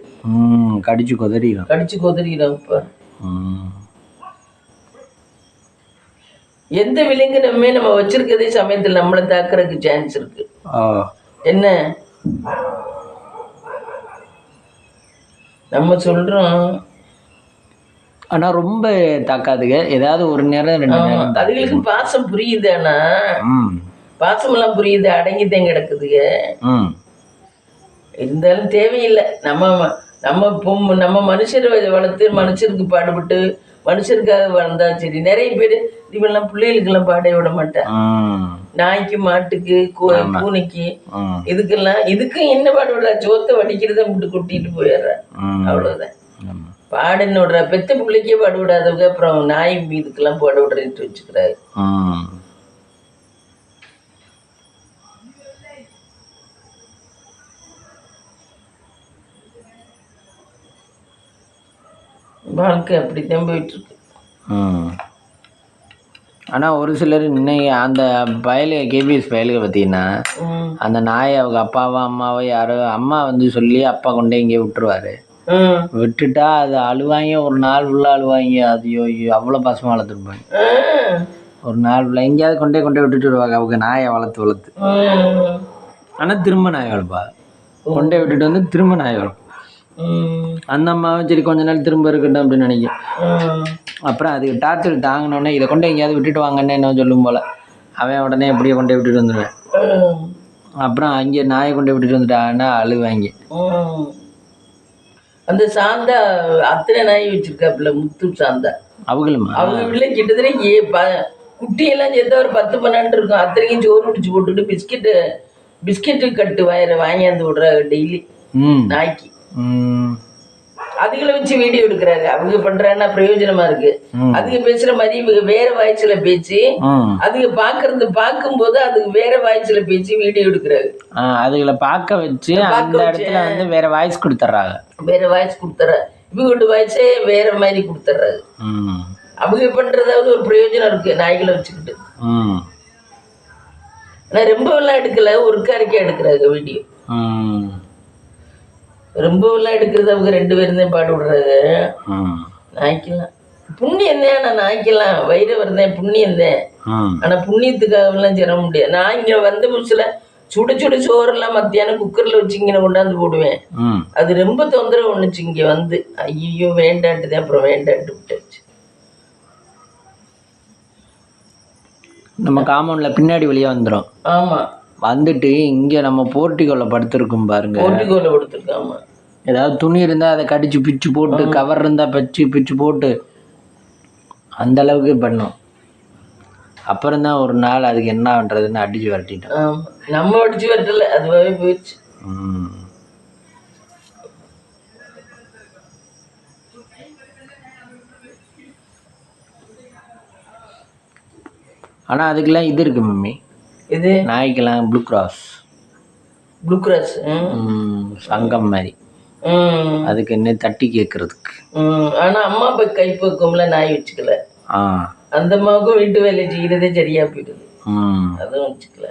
கடிச்சு கொதறிடும். இப்ப எந்த விலங்கினமே நம்ம வச்சிருக்கதே சமயத்தில் நம்மளை தாக்குறதுக்கு சான்ஸ் இருக்கு. என்ன நம்ம சொல்றோம். ஆனா ரொம்ப தாக்காதுங்க. ஏதாவது ஒரு நேரம் 2 ஆமா, நேரம் அதுகளுக்கு பாசம் புரியுது. ஆனா ம். பாசமெல்லாம் புரியுது, அடங்கித்தான் கிடக்குதுங்க. ம். இருந்தாலும் தேவையில்லை. நம்ம மனுஷரை வளர்த்து மனுஷருக்கு பாடுபட்டு மனுஷருக்காக வளர்ந்தா சரி. நிறைய பேர் இவெல்லாம் பிள்ளைகளுக்கெல்லாம் பாட விட மாட்டேன். ம். நாய்க்கு, மாட்டுக்கு, பூனைக்கு, ம். இதுக்கெல்லாம் இதுக்கும் என்ன பாடுபடுறா? சோத்தை வடிக்கிறத விட்டு கொட்டிட்டு போயிடுறா. ம். அவ்வளவுதான். ஆமா. பாடுன்னு விடுறா. பெத்த பிள்ளைக்கே பாடுபடாதவங்க அப்புறம் நாய் இதுக்கெல்லாம் பாடுபடுறேன்ட்டு வச்சுக்கிறாரு. ம். வாழ்க்கை அப்படித்தான் போயிட்டு இருக்கு. ம். ஆனா ஒரு சிலர் இன்னைக்கு அந்த கேபிஎஸ் பயலுக பார்த்தீங்கன்னா ம். அந்த நாயை அவங்க அப்பாவோ அம்மாவோ யாரோ அம்மா வந்து சொல்லி அப்பா கொண்டே இங்கே விட்டுருவாரு. ம். விட்டுட்டா அது அழுவாங்க, ஒரு நாள் ஃபுல்லாக அழுவாங்க. அது ஐயோ அவ்வளோ பாசமாக வளர்த்துருப்பாங்க. ம். ஒரு நாள் ஃபுல்லாக எங்கேயாவது கொண்டே விட்டுட்டு வருவாங்க அவங்க நாயை வளர்த்து. ம். ஆனால் திரும்ப நாய் வளர்ப்பா. கொண்டே விட்டுட்டு வந்து திரும்ப நாய் வளர்ப்பா. ம். அந்த அம்மாவும் சரி கொஞ்ச நாள் திரும்ப இருக்கட்டும் அப்படின்னு நினைக்கும். ம். அப்புறம் அதுக்கு டார்ச்சர் தாங்கினோடனே இதை கொண்டு எங்கேயாவது விட்டுட்டு வாங்கன்னு என்ன சொல்லும் போல் அவன் உடனே எப்படியோ கொண்டே விட்டுட்டு வந்துடுவேன். ம். அப்புறம் அங்கே நாயை கொண்டே விட்டுட்டு வந்துட்டாங்கன்னா அழுவாங்க. ம். அந்த சாந்தா அத்தனை நாய் வச்சிருக்காப்புல, முத்து சாந்தா. அவங்களுமா அவங்க வீட்டுல கிட்டத்தட்ட குட்டியெல்லாம் சேர்த்தா ஒரு 10-12 இருக்கும். அத்தனைக்கும் சோறு பிடிச்சி போட்டுட்டு பிஸ்கெட்டு கட்டு வாங்கியாந்து விடுறாங்க டெய்லி ம் நாய்க்கு. ம் அதுகளை வச்சு வீடியோ எடுக்கிறாங்க. அவங்க பண்றாங்கன்னா பிரயோஜனமா இருக்கு. ம். அதுக்கு பேசுற மாதிரி இவங்க வேற வாய்ஸ்ல பேச்சு, ம் அதுக்கு பார்க்கும்போது அதுக்கு வேற வாய்ஸ்ல பேச்சு வீடியோ எடுக்கிறாங்க. அதுகளை பார்க்க வச்சு அந்த இடத்துல வந்து வேற வாய்ஸ் கொடுத்துட்றாங்க. வேற வாய்ஸ் கொடுத்துற இவங்க வாய்ஸே வேற மாதிரி கொடுத்துட்றாரு. ம் அவங்க பண்றதாவது ஒரு பிரயோஜனம் இருக்கு நாய்களை வச்சுக்கிட்டு. ம் ஆனா ரொம்பவெல்லாம் எடுக்கல, ஒருக்காரிக்கே எடுக்கிறாங்க வீடியோ. ம் ரொம்பவெல்லாம் எடுக்கிறது அவங்க 2 பேரும் தான் பாடு விடுறாங்க. ம் நாய்க்கெல்லாம் புண்ணியம் தான். நான் நாய்க்கெல்லாம் வயிறு வருதேன் புண்ணியம் தான். ம் ஆனா புண்ணியத்துக்காகலாம் சிர முடியாது. நான் இங்க வந்த புதுசுல சுட சோறெல்லாம் மத்தியானம் குக்கர்ல வச்சு இங்கே கொண்டாந்து போடுவேன். ம் அது ரொம்ப தொந்தரவு ஒண்ணுச்சு. இங்க வந்து ஐயோ வேண்டான்ட்டுதான் அப்புறம் வேண்டான்ட்டு விட்டாச்சு. நம்ம காம்பவுண்டில் பின்னாடி வெளியே வந்துடும். ஆமா, வந்துட்டு இங்கே நம்ம போர்ட்டிகோவில் படுத்துருக்கும் பாருங்க. போர்ட்டிகோல கொடுத்துருக்காமா. ஏதாவது துணி இருந்தால் அதை கடிச்சு பிச்சு போட்டு, கவர் இருந்தால் பிச்சு போட்டு அந்த அளவுக்கு பண்ணோம். அப்புறம்தான் ஒரு நாள் அதுக்கு என்ன பண்ணுறதுன்னு அடித்து விரட்டிட்டோம். ஆமா, நம்ம அடிச்சு வரல, அதுவாகவே போயிடுச்சு. ம் ஆனால் அதுக்கெல்லாம் இது இருக்கு மம்மி. இது நாய்க்கெல்லாம் ப்ளூ கிராஸ் சங்கம் மாதிரி அதுக்கு என்ன தட்டி கேட்கறதுக்கு. ஆனா அம்மா அப்பா கைப்பக்கும்ல நாய் வச்சுக்கல. அந்த அம்மாவுக்கும் வீட்டு வேலை செய்யறதே சரியா போயிடுது. அதுவும் வச்சுக்கல.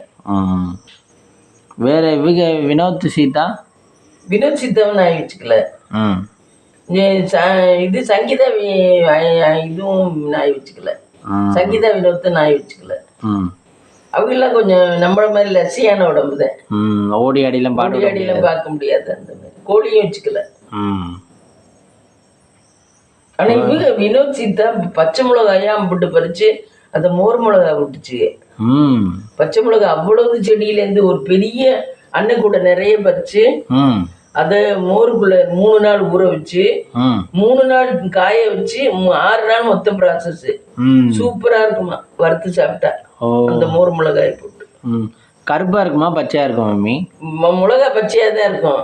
வேற இவங்க வினோத் சீதாவும் நாய் வச்சுக்கல. இது சங்கீதா இதுவும் நாய் வச்சுக்கல. சங்கீதா வினோத் நாய் வச்சுக்கல. அவங்க எல்லாம் கொஞ்சம் நம்மள மாதிரி லட்சியான உடம்பு தான். ஓடி அடியெல்லாம் பார்க்க முடியாது. அந்த மாதிரி கோழியும் வச்சுக்கல. ஆனா இவங்க வினோத் சீதா பச்சை மிளகாயா அம்பிட்டு பறிச்சு அந்த மோர் மிளகா விட்டுச்சு. பச்சை மிளகா அவ்வளவு செடியில இருந்து ஒரு பெரிய அண்ணன் கூட நிறைய பறிச்சு அத மோருக்குள்ள 3 நாள் ஊற வச்சு 3 நாள் காய வச்சு 6 நாள் மொத்தம் ப்ராசஸ். சூப்பரா இருக்குமா வறுத்து சாப்பிட்டா. அந்த மோர் மிளகாய் போட்டு. கருப்பா இருக்குமா பச்சையா இருக்கும் மம்மி? மிளகா பச்சையா தான் இருக்கும்.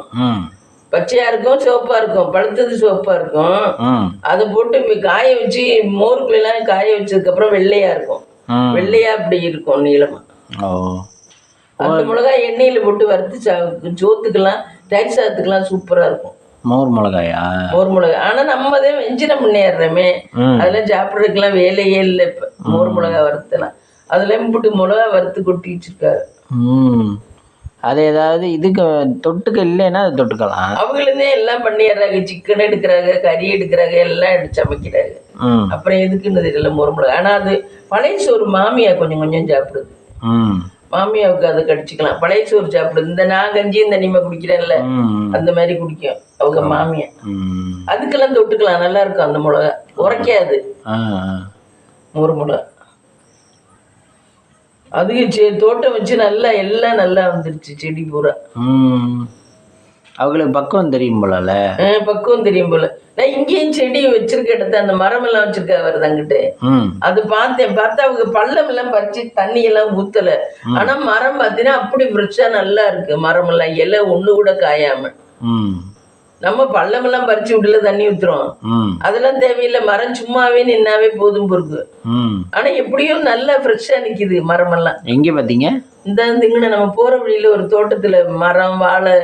பச்சையா இருக்கும், சிவப்பா இருக்கும். பழுத்தது சிவப்பா இருக்கும். அதை போட்டு காய வச்சு மோருக்குள்ள எல்லாம் காய வச்சதுக்கு அப்புறம் வெள்ளையா இருக்கும். வெள்ளையா அப்படி இருக்கும் நீளமா. அந்த மிளகாய் எண்ணெயில போட்டு வறுத்து சோத்துக்கெல்லாம் தயிர் சாதத்துக்கெல்லாம் சூப்பரா இருக்கும். மோர் மிளகாயா? மோர் மிளகாய். ஆனா நம்ம தான் வெஞ்சினம் முன்னேறமே, அதெல்லாம் சாப்பிட்றதுக்கெல்லாம் வேலையே இல்லை. இப்ப மோர் மிளகாய் வறுத்தலாம் அதெல்லாம் போட்டு மிளகா வறுத்து கொட்டி வச்சிருக்காரு. அது ஏதாவது இதுக்கு தொட்டுக்க இல்லைன்னா அது தொட்டுக்கலாம். அவங்களுந்தே எல்லாம் பண்ணிடுறாங்க. சிக்கன் எடுக்கிறாங்க, கறி எடுக்கிறாங்க, எல்லாம் எடுத்து சமைக்கிறாங்க. அப்புறம் எதுக்குன்னு தெரியல மோர் மிளகாய். ஆனா அது பழைய சோறு மாமியா கொஞ்சம் கொஞ்சம் சாப்பிடுது. மாமியாவுக்கு அதை கடிச்சிக்கலாம். பழைய சோறு சாப்பிடுது. இந்த நான் கஞ்சியும் தண்ணிமா குடிக்கிறேன்ல, அந்த மாதிரி குடிக்கும் அவங்க மாமியா. அதுக்கெல்லாம் தொட்டுக்கலாம், நல்லா இருக்கும் அந்த மிளகா, உரைக்காது. ஒரு மிளகா அதுக்கு தோட்டம் வச்சு நல்லா எல்லாம் நல்லா வந்துருச்சு, செடி பூரா. அவங்களுக்கு பக்குவம் தெரியும் போல. பக்குவம் தெரியும் போல. நான் இங்கேயும் செடி வச்சிருக்க இடத்த அந்த மரம் எல்லாம் வச்சிருக்கா வருது அங்கிட்டு, அது பார்த்தேன். பார்த்தா அவங்க பள்ளம் எல்லாம் பறிச்சு தண்ணி எல்லாம் ஊத்தல. ஆனா மரம் பார்த்தீங்கன்னா அப்படி ஃப்ரெஷ்ஷா நல்லா இருக்கு. மரம் எல்லாம் இலை ஒண்ணு கூட காயாம. நம்ம பள்ளம் எல்லாம் பறிச்சு விட்டுல தண்ணி ஊத்துறோம், அதெல்லாம் தேவையில்லை. மரம் சும்மாவே நின்னாவே போதும் பொறுக்கு. ஆனா எப்படியும் நல்லா ஃப்ரெஷ்ஷா நிக்குது மரம் எல்லாம். எங்க பாத்தீங்க? இந்த இங்க நம்ம போற வழியில ஒரு தோட்டத்துல மரம் வாழை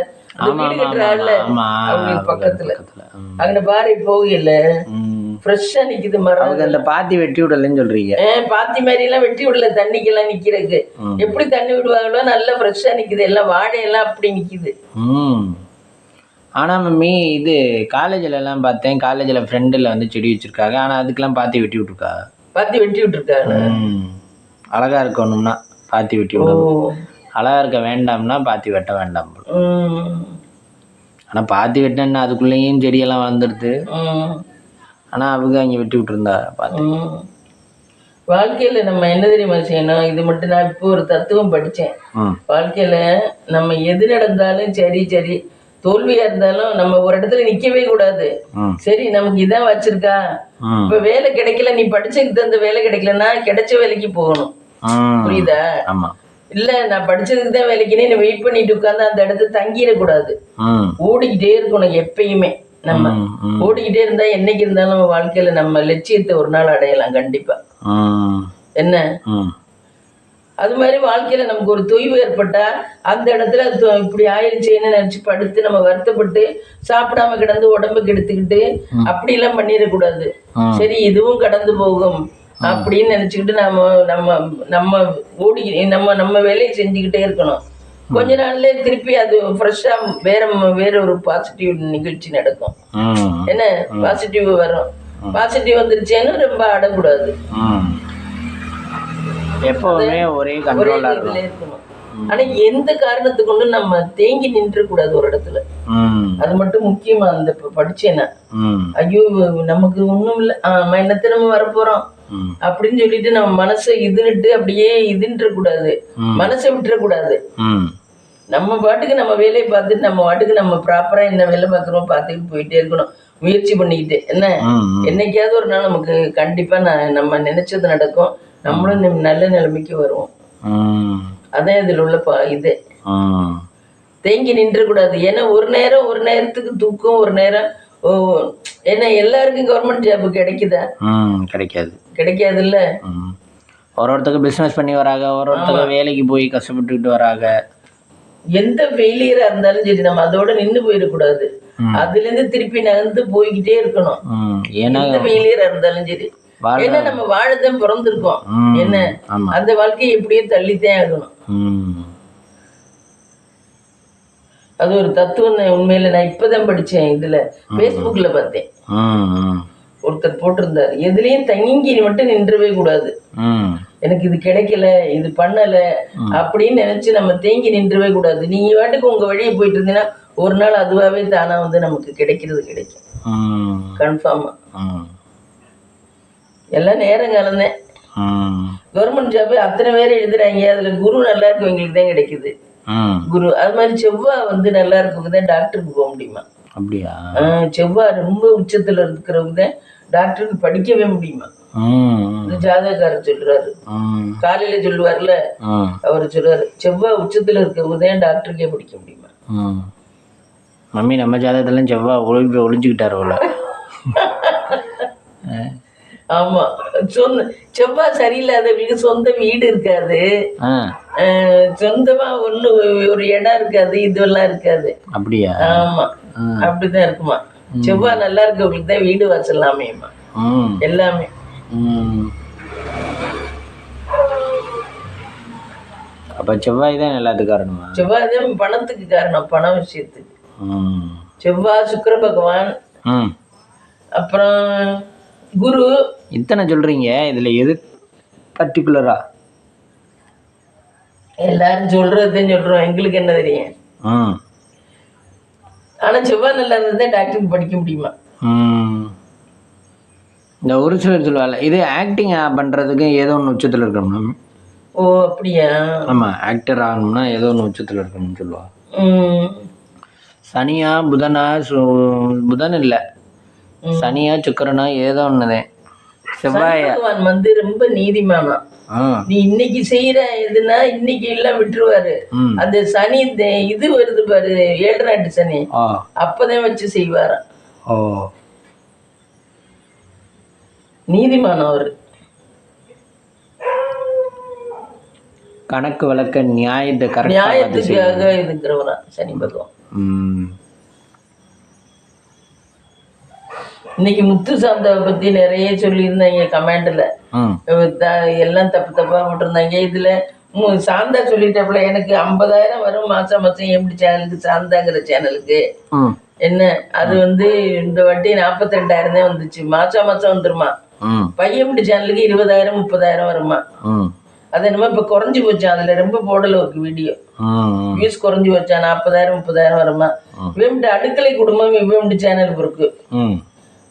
வீடு கட்டுறாள் அவங்களுக்கு பக்கத்துல, அங்க பாரு போகல ஃப்ரெஷ்ஷா நிக்குது மரம். அந்த பாத்தி வெட்டி விடலன்னு சொல்றீங்க? பாத்தி மாதிரி எல்லாம் வெட்டி விடல, தண்ணிக்கு எல்லாம் நிக்கிறதுக்கு. எப்படி தண்ணி விடுவாங்களோ நல்லா ஃப்ரெஷ்ஷா நிக்குது. எல்லாம் வாழையெல்லாம் அப்படி நிக்குது. ஆனா மம்மி இது காலேஜ்ல எல்லாம் பார்த்தேன், காலேஜ்ல ஃப்ரெண்டுல வந்து செடி வச்சிருக்காங்க. ஆனா அதுக்கெல்லாம் பாத்தி வெட்டி விட்டுருக்கா? பாத்தி வெட்டி விட்டுருக்காங்க. அழகா இருக்கணும்னா பாத்தி வெட்டி விடணும், அழகா இருக்க வேண்டாம்னா பாத்தி வெட்ட வேண்டாம். ஆனா பாத்தி வெட்டினா அதுக்குள்ளேயும் செடியெல்லாம் வளர்ந்துடுது. ஆனா அவங்க அங்க வெட்டி விட்டுருந்தா பாத்து. வாழ்க்கையில நம்ம என்ன தெரியுமா செய்யணும்? இது மட்டும் நான் இப்போ ஒரு தத்துவம் படிச்சேன். வாழ்க்கையில நம்ம எது நடந்தாலும் சரி சரி, தோல்வியா இருந்தாலும் நம்ம ஒரு இடத்துல நிக்கவே கூடாது. சரி நமக்கு இதான் வச்சிருக்கா, இப்ப வேலை கிடைக்கல, நீ படிச்சதுக்கு தகுந்த வேலை கிடைக்கலன்னா கிடைச்ச வேலைக்கு போகணும். புரியுதா? இல்ல நான் படிச்சதுக்கு தான் வேலைக்குன்னு என்ன வெயிட் பண்ணிட்டு உட்காந்து அந்த இடத்துல தங்கிடக்கூடாது. ஓடிக்கிட்டே இருக்கணும் எப்பயுமே. நம்ம ஓடிக்கிட்டே இருந்தா என்னைக்கு இருந்தாலும் நம்ம வாழ்க்கையில நம்ம லட்சியத்தை ஒரு நாள் அடையலாம் கண்டிப்பா. என்ன அது மாதிரி வாழ்க்கையில நமக்கு ஒரு தொய்வு ஏற்பட்டா அந்த இடத்துல இப்படி ஆயிடுச்சேன்னு நினைச்சு படுத்து நம்ம வருத்தப்பட்டு சாப்பிடாம கிடந்து உடம்புக்கு எடுத்துக்கிட்டு அப்படி எல்லாம் பண்ணிடக்கூடாது. சரி இதுவும் கடந்து போகும் அப்படின்னு நினைச்சுக்கிட்டு நம்ம நம்ம நம்ம ஓடி நம்ம வேலையை செஞ்சுக்கிட்டே இருக்கணும். கொஞ்ச நாள்ல திருப்பி அது ஃப்ரெஷ்ஷா வேற ஒரு பாசிட்டிவ் நிகழ்ச்சி நடக்கும். என்ன பாசிட்டிவ் வரும். பாசிட்டிவ் வந்துருச்சேன்னு ரொம்ப ஆடக்கூடாது, எப்பவுமே ஒரே கண்ட்ரோலா இருக்கணும். ஆனா எந்த காரணத்தை கொண்டு நம்ம தேங்கி நின்று கூடாது ஒரு இடத்துல. அது மட்டும் முக்கியமா. அந்த படிச்சேன்னா ஐயோ நமக்கு ஒண்ணும் இல்ல, என்னத்தை நம்ம வரப்போறோம் அப்படின்னு சொல்லிட்டு நம்ம மனசை இதுன்னுட்டு அப்படியே இதுன்ற கூடாது, மனசை விட்டுற கூடாது. நம்ம பாட்டுக்கு நம்ம வேலையை பார்த்துட்டு நம்ம பாட்டுக்கு நம்ம ப்ராப்பரா என்ன வேலை பார்க்குறோம் பார்த்துக்கிட்டு போயிட்டே இருக்கணும், முயற்சி பண்ணிக்கிட்டு. என்ன என்னைக்காவது ஒரு நாள் நமக்கு கண்டிப்பா நம்ம நினைச்சது நடக்கும், நம்மளும் நல்ல நிலைமைக்கு வருவோம். அதான் இதுல உள்ள இது. தேங்கி நின்ற கூடாது. ஏன்னா ஒரு நேரத்துக்கு தூக்கம், ஒரு நேரம் ஏன்னா எல்லாருக்கும் கவர்மெண்ட் ஜாப் கிடைக்குதா? கிடைக்காது இல்ல. ஒருத்தருக்கு பிசினஸ் பண்ணி வராங்க, ஒருத்தருக்கு வேலைக்கு போய் கஷ்டப்பட்டுக்கிட்டு வராங்க. எந்த ஃபெயிலியரா இருந்தாலும் சரி நம்ம அதோட நின்று போயிடக்கூடாது. அதுல இருந்து திருப்பி நகர்ந்து போய்கிட்டே இருக்கணும். எந்த ஃபெயிலியரா இருந்தாலும் சரி. ஏன்னா நம்ம வாழதான் பிறந்திருக்கோம். என்ன அந்த வாழ்க்கையை எப்படியும் தள்ளித்தான் ஆகணும். அது ஒரு தத்துவம். உண்மையில நான் இப்பதான் படிச்சேன், இதுல பேஸ்புக்ல பார்த்தேன். ஒருத்தர் போட்டிருந்தாரு, எதுலயும் தங்கி மட்டும் நின்றவே கூடாது. எனக்கு இது கிடைக்கல, இது பண்ணல அப்படின்னு நினைச்சு நம்ம தேங்கி நின்றவே கூடாது. நீங்க வாட்டுக்கு உங்க வழியை போயிட்டு இருந்தீங்கன்னா ஒரு நாள் அதுவாவே தானா வந்து நமக்கு கிடைக்கும் கன்ஃபார்மா. எல்லாம் நேரங்காலம் தான். கவர்மெண்ட் ஜாப் அத்தனை பேர் எழுதுறாங்க, அதுல குரு நல்லா இருக்கவங்களுக்கு தான் கிடைக்குது குரு. அது மாதிரி செவ்வாய் வந்து நல்லா இருக்கவங்க தான் டாக்டருக்கு போக முடியுமா? அப்படியா? செவ்வாய் ரொம்ப உச்சத்துல இருக்கிறவங்க தான் டாக்டருக்கு படிக்கவே முடியுமா? ஜாதகக்காரர் சொல்றாரு, காலையில சொல்லுவார்ல அவரு சொல்றாரு, செவ்வாய் உச்சத்துல இருக்கிறவங்க தான் டாக்டருக்கே படிக்க முடியுமா? மம்மி நம்ம ஜாதகத்துல செவ்வாய் ஒளிஞ்சுக்கிட்டாரு. ஆமா, செவ்வாய் சரியில்லாதவங்களுக்கு சொந்த வீடு இருக்காது, சொந்தமா ஒரு இடம் இருக்காது, இதுவெல்லாம் இருக்காது. அப்படியா? ஆமா, அப்படிதான் இருக்குமா. செவ்வாய் நல்லா இருக்கவங்களுக்கு தான் வீடு வாசல் அமையுமா, எல்லாமே. அப்ப செவ்வாய் தான் எல்லாத்துக்கும் காரணமா? செவ்வாய் தான் பணத்துக்கு காரணம், பண விஷயத்துக்கு. செவ்வாய், சுக்கிர பகவான், அப்புறம் குரு. இத்தனை சொல்றீங்க, இதுல எது பர்டிகுலரா? எல்லாரும் சொல்றதையும் சொல்றோம், எங்களுக்கு என்ன தெரியும். ம் ஆனா செவ்வாய் நல்லா இருந்தால் டாக்டருக்கு படிக்க முடியுமா? இந்த ஒரு சிலர் சொல்லுவாங்க இது ஆக்டிங் பண்ணுறதுக்கு ஏதோ ஒன்று உச்சத்தில் இருக்கணும். ஓ அப்படியா? ஆமாம், ஆக்டர் ஆகணும்னா ஏதோ ஒன்று உச்சத்தில் இருக்கணும்னு சொல்லுவாள். ம் சனியா புதனா புதன் இல்லை, சனியா சுக்கிரனா ஏதோ ஒன்றுதான். செவ்வாய் பகவான் வந்து ரொம்ப நீதிமானா. ஆ நீ இன்னைக்கு செய்யற எதுனா இன்னைக்கு எல்லாம் விட்டுருவாரு. ம் அந்த சனி இது வருது பாரு, 7 நாட்டு சனி, ஆ அப்பதான் வச்சு செய்வாராம். ஓ நீதிமான் அவரு. கணக்கு வழக்க நியாயத்தை நியாயத்துக்காக இருக்கிறவரா சனி பகவான். இன்னைக்கு முத்து சாந்தாவை பத்தி நிறைய சொல்லியிருந்தாங்க கமெண்ட்ல. எல்லாம் தப்பு தப்பா போட்டிருந்தாங்க. இதுல சாந்தா சொல்லிட்டாப்புல, எனக்கு 50,000 வரும் மாசம் மாசம் எப்படி சேனலுக்கு, சாந்தாங்கிற சேனலுக்கு என்ன அது வந்து இந்த வாட்டி 42,000 தான் வந்துச்சு. மாசம் மாசம் வந்துருமா. பையன் சேனலுக்கு 20,000 30,000 வருமா. அது என்னமோ இப்ப குறைஞ்சு போச்சான், அதுல ரொம்ப போடல ஒரு வீடியோ வியூஸ் குறைஞ்சு போச்சா, 40,000 30,000 வருமா. இவன் அடுக்களை குடும்பம் இவன் சேனல் இருக்கு,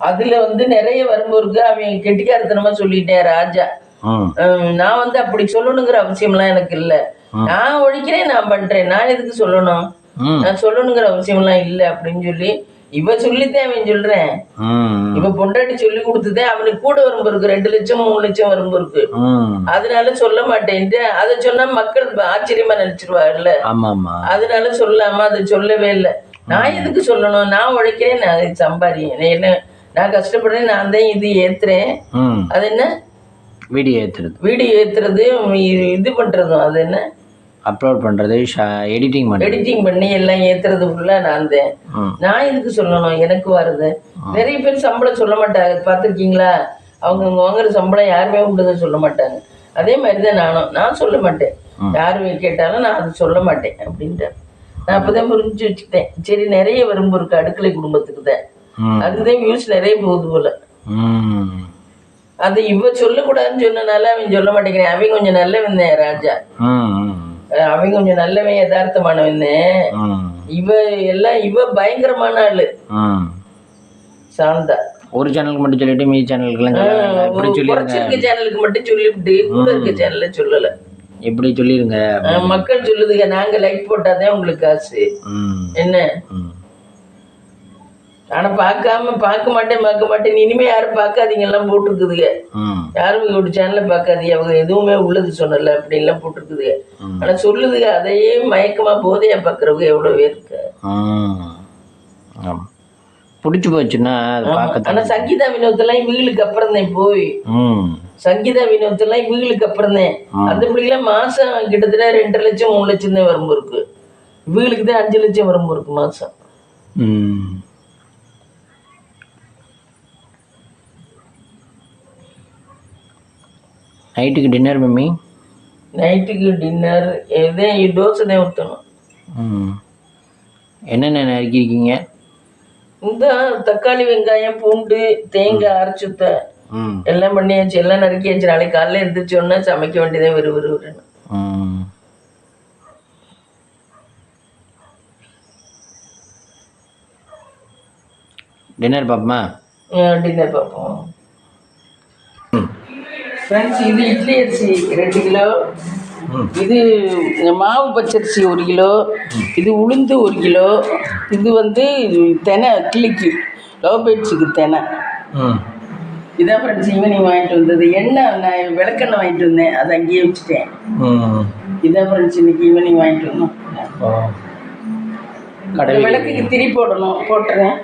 அதுல வந்து நிறைய வரும்போது அவன் கெட்டிக்காரத்தனமா சொல்லிட்டேன் ராஜா. நான் வந்து அப்படி சொல்லணுங்கிற அவசியம்லாம் எனக்கு இல்ல, நான் ஒழிக்கிறேன், நான் பண்றேன், நான் எதுக்கு சொல்லணும், நான் சொல்லணுங்கிற அவசியம்லாம் இல்லை அப்படின்னு சொல்லி இவ சொல்லித்தான் அவன் சொல்றேன். இவ பொண்டாட்டி சொல்லி கொடுத்துதான் அவனுக்கு கூட வரும்பு இருக்கு, 2 லட்சம் 3 லட்சம் வரும்பு இருக்கு. அதனால சொல்ல மாட்டேன்ட்டு, அதை சொன்னா மக்கள் ஆச்சரியமா நினைச்சிருவாங்கல்ல, அதனால சொல்லாம அதை சொல்லவே இல்லை. நான் எதுக்கு சொல்லணும், நான் உழைக்கிறேன், நான் சம்பாதிக்கிறேன், என்ன நான் கஷ்டப்படுறேன், நான் தான் இது ஏத்துறேன். அது என்ன வீடியோ ஏத்துறது இது பண்றதும், அது என்ன அப்லோட் பண்றது, எடிட்டிங் பண்ணி எல்லாம் ஏத்துறது ஃபுல்லா நான் தான். நான் எதுக்கு சொல்லணும், எனக்கு வருது. நிறைய பேர் சம்பளம் சொல்ல மாட்டாங்க, பார்த்துருக்கீங்களா? அவங்க வாங்குற சம்பளம் யாருமே உள்ளதை சொல்ல மாட்டாங்க. அதே மாதிரிதான் நான் சொல்ல மாட்டேன். யாரு கேட்டாலும் நான் அதை சொல்ல மாட்டேன் அப்படின்ட்டு நான் அப்பதான் புரிஞ்சு வச்சுக்கிட்டேன். சரி, நிறைய வரும்பு இருக்கு அடுக்களை குடும்பத்துக்கு தான், அதுக்குதான் வியூஸ் நிறைய போகுது போல. அது இவ சொல்லக்கூடாதுன்னு சொன்னனால அவன் சொல்ல மாட்டேங்கிறேன். அவன் கொஞ்சம் நல்லவன் தான் ராஜா, அவன் கொஞ்சம் நல்லவன் யதார்த்தமானவன். இவ பயங்கரமான ஆளு சாந்தா. ஒரு சேனலுக்கு மட்டும் சொல்லிட்டு மீதி சேனலுக்கு சேனலுக்கு மட்டும் சொல்லிவிட்டு கூட இருக்க சேனல்ல சொல்லல. எப்படி சொல்லிருங்க, மக்கள் சொல்லுதுங்க, நாங்க லைக் போட்டாதான் உங்களுக்கு காசு என்ன. ஆனா பார்க்க மாட்டேன் இனிமே யாரும் பார்க்காதீங்க எல்லாம் போட்டிருக்குதுங்க. யாரும் ஒரு சேனல்ல பார்க்காதீங்க, அவங்க எதுவுமே உள்ளது சொன்னல அப்படி எல்லாம் போட்டிருக்குதுங்க. ஆனா சொல்லுதுங்க, அதையே மயக்கமா போதையா பாக்குறவங்க எவ்வளவு பேர் இருக்கு. பிடிச்சு போச்சுன்னா. ஆனா சங்கீதா வினோத்தெல்லாம் இவங்களுக்கு அப்புறம் தான் போய் சங்கீதா வினோத்தெல்லாம் இவங்களுக்கு அப்புறம் தான். அந்த பிள்ளைலாம் மாசம் கிட்டத்தட்ட 2 லட்சம் 3 லட்சம் தான் வரும்பு இருக்கு. இவங்களுக்கு தான் 5 லட்சம் வரும்பு இருக்கு மாசம். நைட்டுக்கு டின்னர் மம்மி? நைட்டுக்கு டின்னர் எதே தோசை தான் ஊற்றணும். என்னென்ன நறுக்கிருக்கீங்க? இந்த தக்காளி வெங்காயம் பூண்டு தேங்காய் அரைச்சுத்த எல்லாம் பண்ணியாச்சு, எல்லாம் நறுக்கியாச்சு. நாளைக்கு காலையில் எழுந்திரிச்சோன்னா சமைக்க வேண்டியதான் விறுவிறுன்னு. டின்னர் பார்ப்போமா? டின்னர் பார்ப்போம் ஃப்ரெண்ட்ஸ். இது இட்லி அரிசி 2 கிலோ, இது மாவு பச்சரிசி 1 கிலோ, இது உளுந்து 1 கிலோ, இது வந்து தெனை கிளிக்கு லோ பேட்ஸுக்கு தெனை. இதான் ஃப்ரெண்ட்ஸ் ஈவினிங் வாங்கிட்டு வந்தது. எண்ணெய் நான் விளக்கெண்ணெய் வாங்கிட்டு வந்தேன், அதை அங்கேயே வச்சுட்டேன். இதான் ஃப்ரெண்ட்ஸ் இன்னைக்கு ஈவினிங் வாங்கிட்டு வந்தோம். விளக்குக்கு திரி போட்டுறேன்.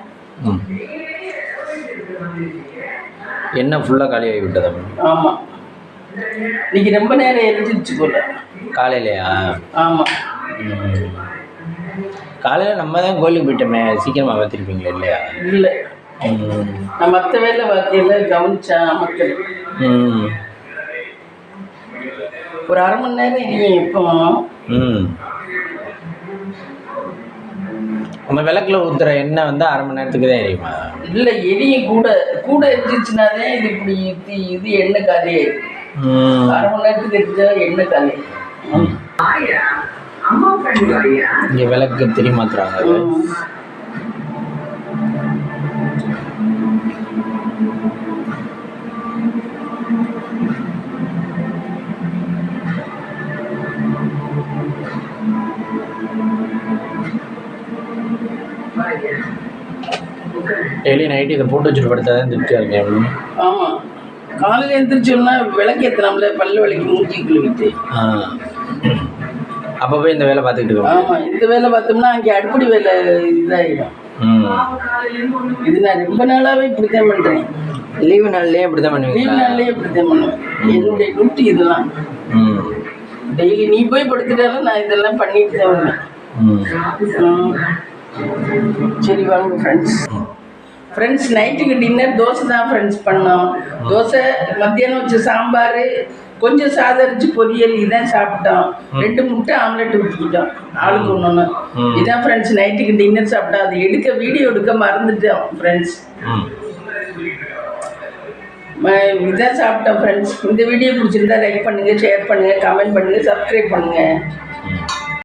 எண்ணெய் ஃபுல்லாக காலியாகி விட்டதா? ஆமாம், இன்னைக்கு ரொம்ப நேரம் எரிஞ்சிருச்சு போல. காலையிலையா? ஆமாம், காலையில் நம்ம தான் கோயிலுக்கு போயிட்டோமே, சீக்கிரமாக பார்த்துருப்பீங்களா? இல்லையா? இல்லை, நான் மற்ற வேலை வாக்கியில் கவனிச்சேன். மக்கள் ஒரு 1/2 மணி நேரம் இல்லையே இப்போ. நம்ம விளக்குல ஊற்றுற எண்ணெய் வந்து 1/2 மணி நேரத்துக்கு தான் எரியுமா? இல்லை, எரியும் கூட எரிஞ்சிச்சுனாலே இது இப்படி இது எண்ணெய் காலி ஆயிடும். 1/2 மணி நேரத்துக்கு எரிஞ்சா எண்ணெய் காலி. இங்கே விளக்கு திரி மாத்துறாங்க அது. டெய்லி நைட்டு இதை போட்டு வச்சுட்டு படுத்தா தான் திருப்தியாக இருக்கேன் அப்படின்னு. ஆமாம், காலையில் எழுந்திரிச்சோம்னா விளக்கு ஏற்றினாம்ல, பல்லு விளக்கி மூஞ்சி கழுவிட்டு. அப்போ இந்த வேலை பார்த்துக்கிட்டு இருக்கோம். ஆமாம், இந்த வேலை பார்த்தோம்னா அங்கே அடுப்படி வேலை இதாகிடும். இது நான் ரொம்ப நாளாகவே இப்படி தான் பண்ணுறேன். லீவு நாள்லேயே இப்படி தான் பண்ணுவேன். லீவு நாள்லேயே இப்படி தான் பண்ணுவேன். என்னுடைய டியூட்டி இதெல்லாம். டெய்லி நீ போய் படுத்துட்டாலும் நான் இதெல்லாம் பண்ணிட்டு தான் வருவேன். சரி வாங்க ஃப்ரெண்ட்ஸ் நைட்டுக்கு டின்னர் தோசை தான் ஃப்ரெண்ட்ஸ் பண்ணோம். தோசை, மத்தியானம் வச்ச சாம்பார், கொஞ்சம் சாதம் அரிச்சு பொரியல், இதான் சாப்பிட்டோம். 2 முட்டை ஆம்லெட் ஊற்றிக்கிட்டோம், ஆளுக்கு ஒன்று. இதான் ஃப்ரெண்ட்ஸ் நைட்டுக்கு டின்னர் சாப்பிட்டோம். அது வீடியோ எடுக்க மறந்துட்டோம் ஃப்ரெண்ட்ஸ். இதான் சாப்பிட்டோம் ஃப்ரெண்ட்ஸ். இந்த வீடியோ பிடிச்சிருந்தா லைக் பண்ணுங்கள், ஷேர் பண்ணுங்கள், கமெண்ட் பண்ணுங்கள், சப்ஸ்கிரைப் பண்ணுங்கள்.